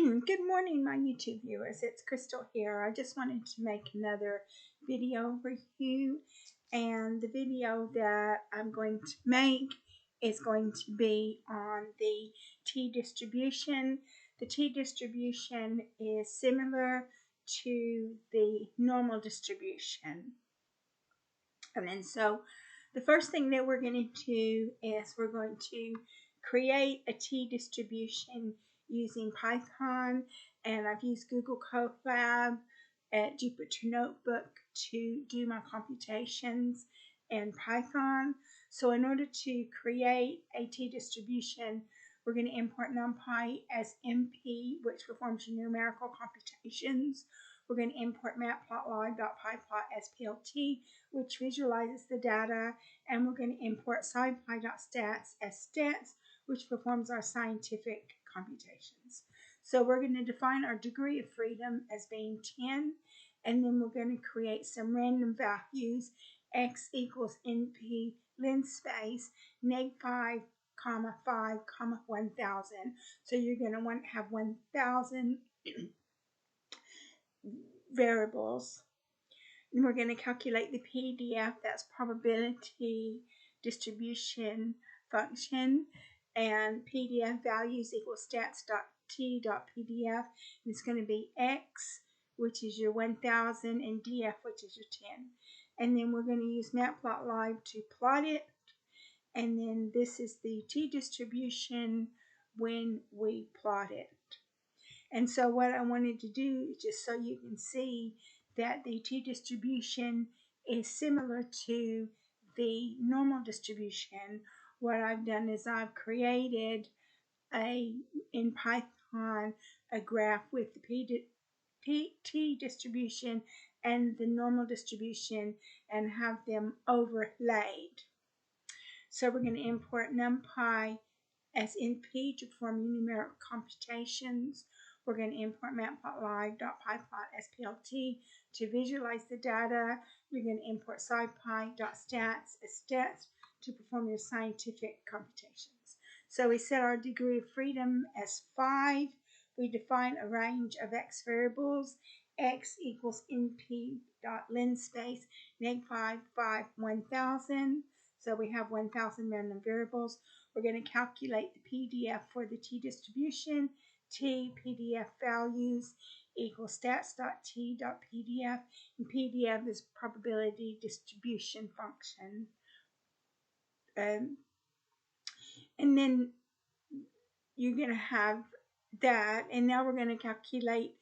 Good morning, my YouTube viewers. It's Crystal here. I just wanted to make another video for you, and the video that I'm going to make is going to be on the t-distribution. The t-distribution is similar to the normal distribution. And then so the first thing that we're going to do is we're going to create a t-distribution using Python, and I've used Google Colab at Jupyter Notebook to do my computations in Python. So in order to create a t-distribution, we're going to import NumPy as NP, which performs your numerical computations. We're going to import matplotlib.pyplot as PLT, which visualizes the data, and we're going to import scipy.stats as stats, which performs our scientific computations. So we're going to define our degree of freedom as being 10, and then we're going to create some random values. X equals NP linspace neg5, 5, 1000. So you're going to want to have 1000 variables. And we're going to calculate the PDF, that's probability distribution function, and PDF values equals stats.t.pdf. It's going to be X, which is your 1000, and DF, which is your 10. And then we're going to use matplotlib to plot it. And then this is the t-distribution when we plot it. And so what I wanted to do, just so you can see that the t-distribution is similar to the normal distribution, what I've done is I've created in Python a graph with the t-distribution and the normal distribution and have them overlaid. So we're going to import NumPy as NP to perform numerical computations. We're going to import matplotlib.pyplot as PLT to visualize the data. We're going to import scipy.stats as stats to perform your scientific computations. So we set our degree of freedom as 5. We define a range of x variables. X equals np.linspace neg5, 5, 1000. So we have 1000 random variables. We're going to calculate the PDF for the t-distribution. T PDF values equals stats.t.pdf, and PDF is probability distribution function. And then you're going to have that, and now we're going to calculate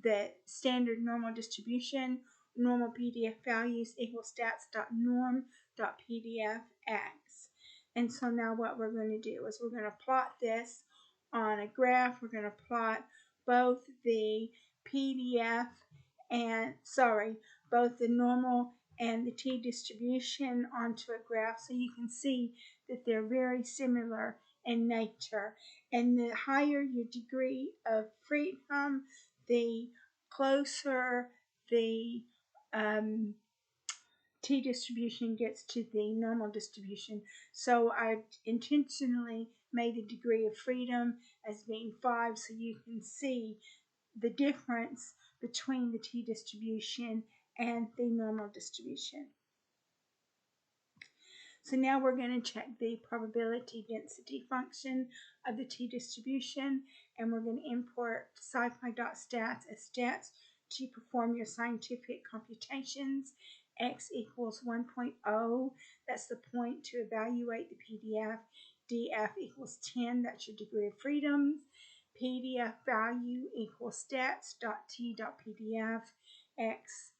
the standard normal distribution. Normal PDF values equals stats.norm.pdfx. And so now what we're going to do is we're going to plot this on a graph. We're going to plot both the PDF and, both the normal and the t-distribution onto a graph so you can see that they're very similar in nature. And the higher your degree of freedom, the closer the t-distribution gets to the normal distribution. So I intentionally made the degree of freedom as being 5 so you can see the difference between the t-distribution and the normal distribution. So now we're going to check the probability density function of the t-distribution, and we're going to import scipy.stats as stats to perform your scientific computations. X equals 1.0, that's the point to evaluate the PDF. DF equals 10, that's your degree of freedom. PDF value equals stats.t.pdf x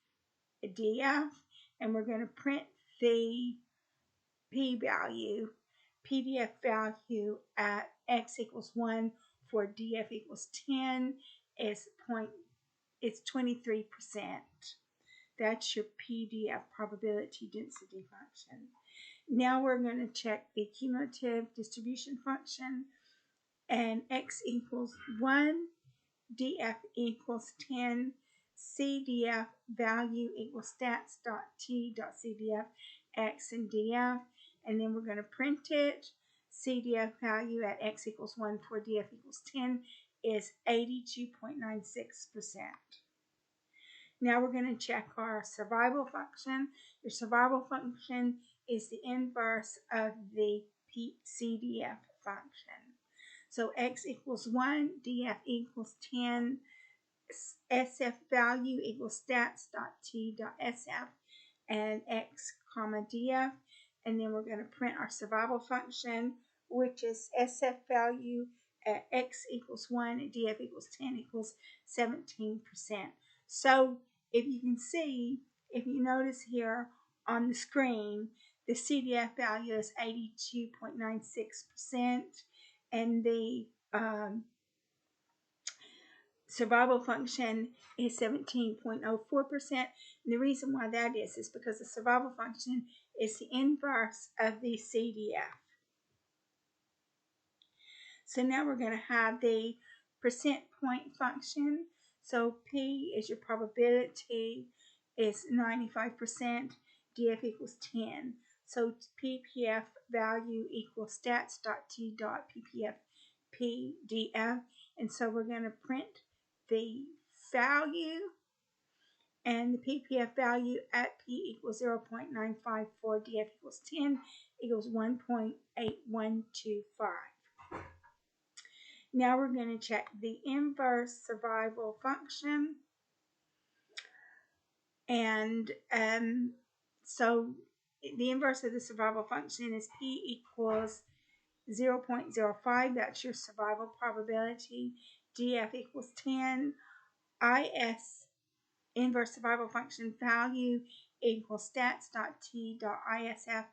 df, and we're going to print the p-value, PDF value at x equals 1 for DF equals 10 is 23%. That's your PDF probability density function. Now we're going to check the cumulative distribution function, and x equals 1, DF equals 10, CDF value equals stats.t.cdf x and df, and then we're going to print it. CDF value at x equals 1 for DF equals 10 is 82.96%. Now we're going to check our survival function. Your survival function is the inverse of the CDF function. So x equals 1, df equals 10, SF value equals stats.t.sf, and x comma df. And then we're going to print our survival function, which is SF value at x equals 1 and df equals 10 equals 17%. So if you can see, if you notice here on the screen, the CDF value is 82.96%, and the survival function is 17.04%. And the reason why that is because the survival function is the inverse of the CDF. So now we're going to have the percent point function. So P is your probability, is 95%, DF equals 10. So PPF value equals stats.t.ppf PDF. And so we're going to print the value, and the PPF value at P equals 0.954, DF equals 10 equals 1.8125. Now we're going to check the inverse survival function. And so the inverse of the survival function is P equals 0.05. That's your survival probability. DF equals 10. IS inverse survival function value equals stats.t.isf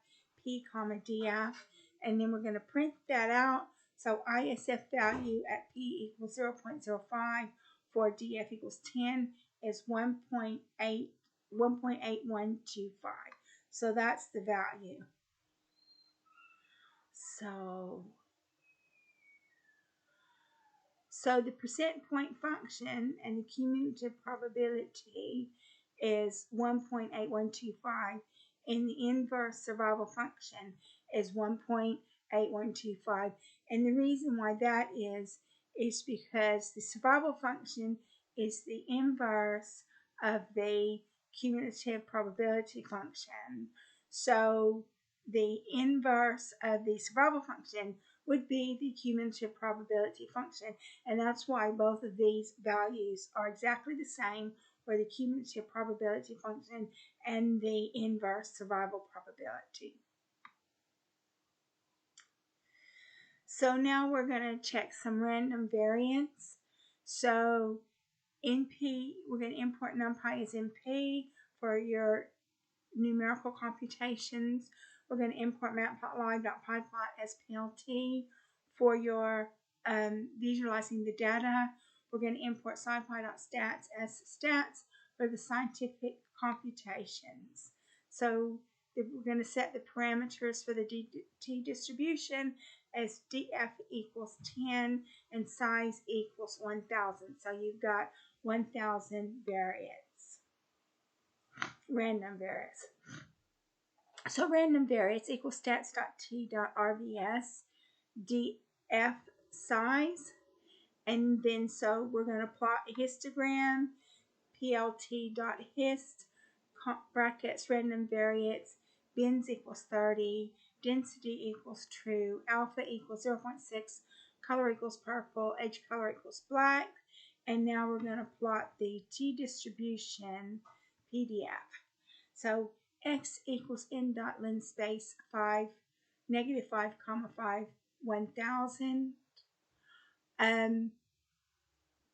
P comma DF. And then we're going to print that out. So ISF value at P equals 0.05 for DF equals 10 is 1.8125. So that's the value. So the percent point function and the cumulative probability is 1.8125, and the inverse survival function is 1.8125. And the reason why that is because the survival function is the inverse of the cumulative probability function. So the inverse of the survival function would be the cumulative probability function, and that's why both of these values are exactly the same for the cumulative probability function and the inverse survival probability. So now we're going to check some random variance. So NP, we're going to import NumPy as NP for your numerical computations. We're going to import matplotlib.pyplot as PLT for your visualizing the data. We're going to import scipy.stats as stats for the scientific computations. So we're going to set the parameters for the t distribution as df equals 10 and size equals 1000. So you've got 1000 variance, random variance. So random variance equals stats.t.rvs df size, and then so we're going to plot a histogram, plt.hist brackets random variance, bins equals 30, density equals true, alpha equals 0.6, color equals purple, edge color equals black. And now we're going to plot the t distribution PDF. So x equals n dot linspace 5, negative 5, comma 5, 1000.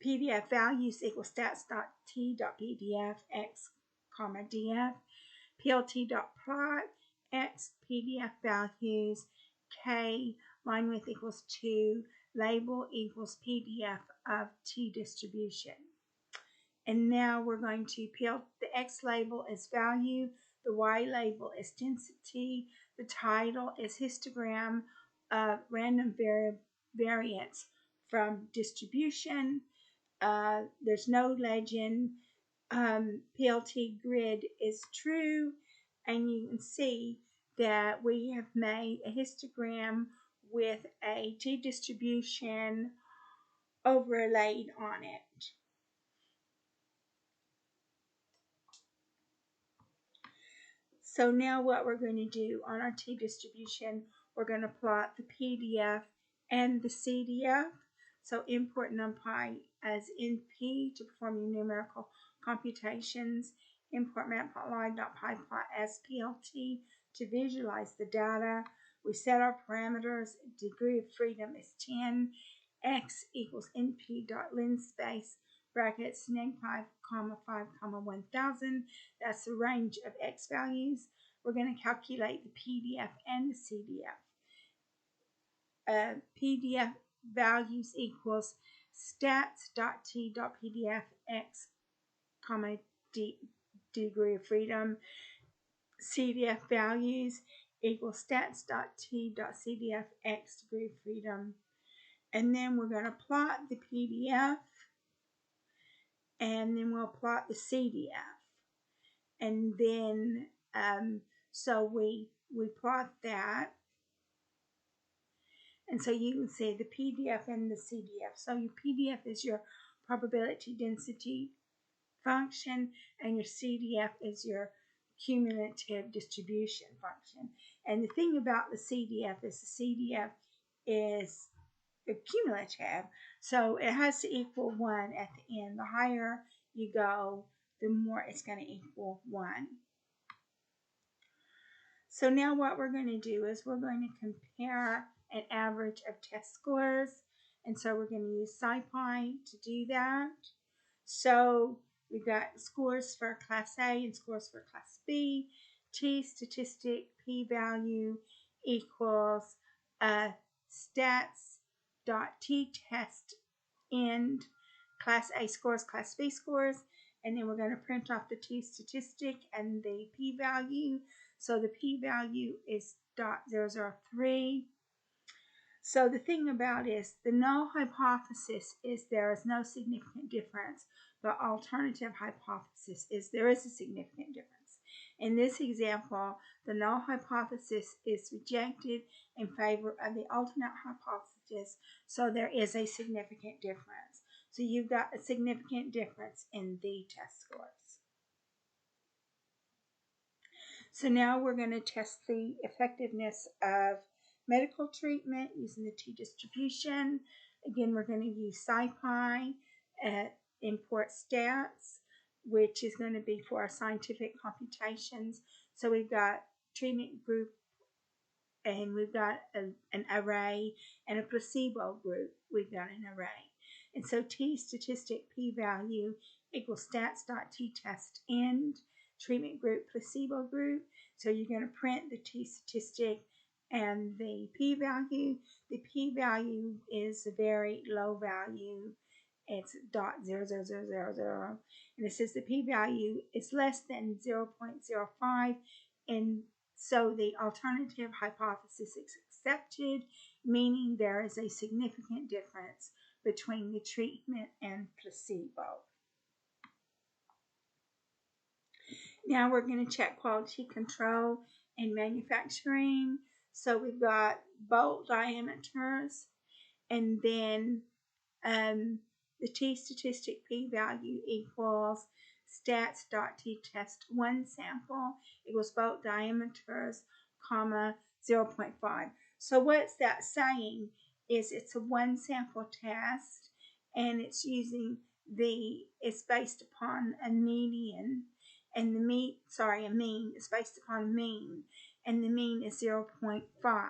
PDF values equals stats.t.pdf x, comma df. plt.plot x PDF values k, line width equals 2, label equals PDF of t distribution. And now we're going to the X label is value, the Y label is density, the title is histogram of random variance from distribution. There's no legend. PLT grid is true, and you can see that we have made a histogram with a t distribution overlaid on it. So now what we're going to do on our t-distribution, we're going to plot the PDF and the CDF. So import NumPy as NP to perform your numerical computations. Import matplotlib.pyplot as PLT to visualize the data. We set our parameters. Degree of freedom is 10. X equals np.linspace brackets neg5, 5, 1000. That's the range of X values. We're going to calculate the PDF and the CDF. PDF values equals stats.t.pdf x, degree of freedom. CDF values equals stats.t.cdf x, degree of freedom. And then we're going to plot the PDF, and then we'll plot the CDF. And then, so we plot that. And so you can see the PDF and the CDF. So your PDF is your probability density function, and your CDF is your cumulative distribution function. And the thing about the CDF is the CDF is cumulative, so it has to equal 1 at the end. The higher you go, the more it's going to equal 1. So now what we're going to do is we're going to compare an average of test scores, and so we're going to use SciPy to do that. So we've got scores for class A and scores for class B. T statistic p-value equals stats.t-test end class A scores, class B scores, and then we're going to print off the t statistic and the p-value. So the p-value is 0.003. So the thing about is the null hypothesis is there is no significant difference. The alternative hypothesis is there is a significant difference. In this example, the null hypothesis is rejected in favor of the alternate hypothesis, so there is a significant difference. So you've got a significant difference in the test scores. So now we're going to test the effectiveness of medical treatment using the t-distribution. Again, we're going to use SciPy, import stats, which is going to be for our scientific computations. So we've got treatment group, and we've got an array, and a placebo group, we've got an array. And so t statistic p-value equals stats.t-test end, treatment group, placebo group. So you're going to print the t statistic and the p-value. The p-value is a very low value. It's 0.00000, and it says the p-value is less than 0.05, and so the alternative hypothesis is accepted, meaning there is a significant difference between the treatment and placebo. Now we're going to check quality control in manufacturing. So we've got bolt diameters, and then the t statistic p-value equals stats.t-test one sample equals bolt diameters, 0.5. So what's that saying is it's a one sample test, and it's using it's based upon a median, and the mean is based upon a mean, and the mean is 0.5.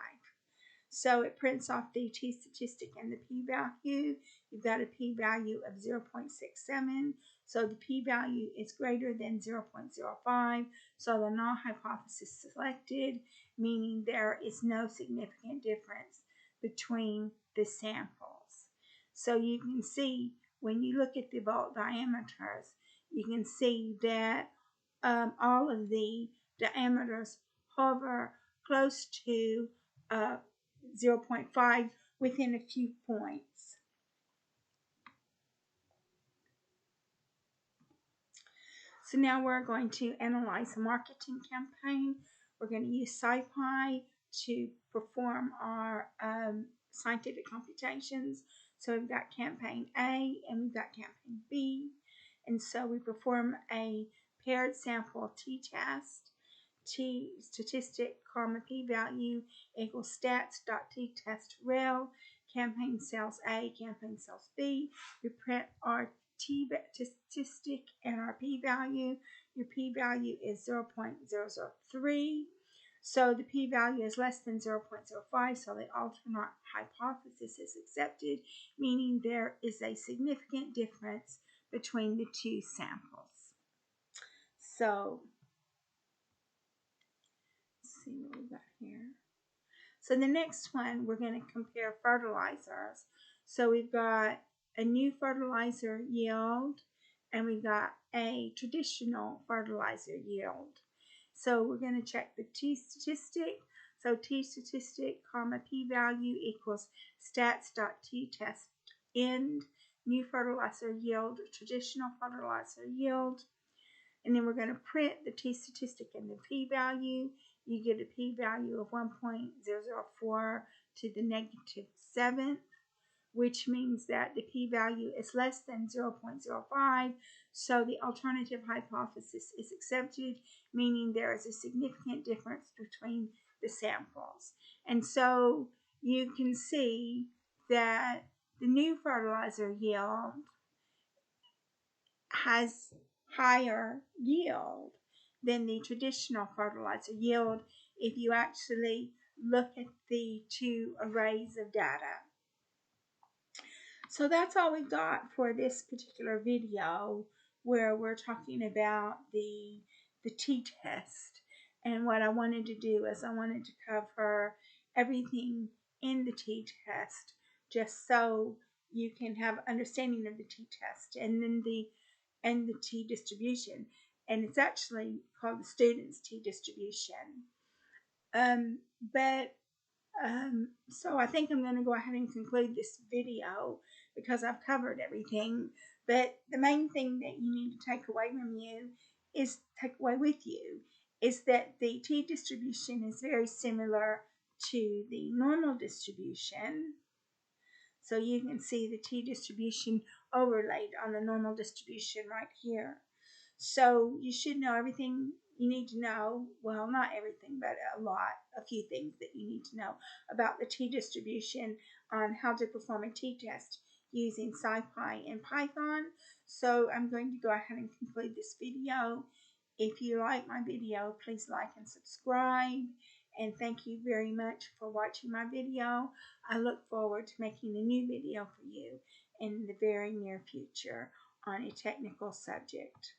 So it prints off the t statistic and the p-value. You've got a p-value of 0.67. So the p-value is greater than 0.05. So the null hypothesis selected, meaning there is no significant difference between the samples. So you can see when you look at the bolt diameters, you can see that all of the diameters hover close to 0.5 within a few points. So now we're going to analyze a marketing campaign. We're going to use SciPy to perform our scientific computations. So we've got campaign A and we've got campaign B. And so we perform a paired sample t-test. T statistic, comma, p-value equals stats.t-test-rel. Campaign cells A, campaign cells B. We print our t-statistic and our p-value. Your p-value is 0.003. So the p-value is less than 0.05, so the alternate hypothesis is accepted, meaning there is a significant difference between the two samples. So, let's see what we got here. So the next one, we're going to compare fertilizers. So we've got a new fertilizer yield, and we've got a traditional fertilizer yield. So we're going to check the t-statistic. So t-statistic, comma, p-value equals stats.t-test end, new fertilizer yield, traditional fertilizer yield. And then we're going to print the t-statistic and the p-value. You get a p-value of 1.004 to the negative 7th, which means that the p-value is less than 0.05, so the alternative hypothesis is accepted, meaning there is a significant difference between the samples. And so you can see that the new fertilizer yield has higher yield than the traditional fertilizer yield if you actually look at the two arrays of data. So that's all we've got for this particular video, where we're talking about the t-test. And what I wanted to do is I wanted to cover everything in the t-test, just so you can have understanding of the t-test and then the t-distribution. And it's actually called the student's t-distribution. So I think I'm going to go ahead and conclude this video because I've covered everything. But the main thing that you need to take away with you is that the t-distribution is very similar to the normal distribution. So you can see the t-distribution overlaid on the normal distribution right here. So you should know everything you need to know. Well, not everything, but a few things that you need to know about the t-distribution on how to perform a t-test using SciPy and Python. So I'm going to go ahead and conclude this video. If you like my video, please like and subscribe. And thank you very much for watching my video. I look forward to making a new video for you in the very near future on a technical subject.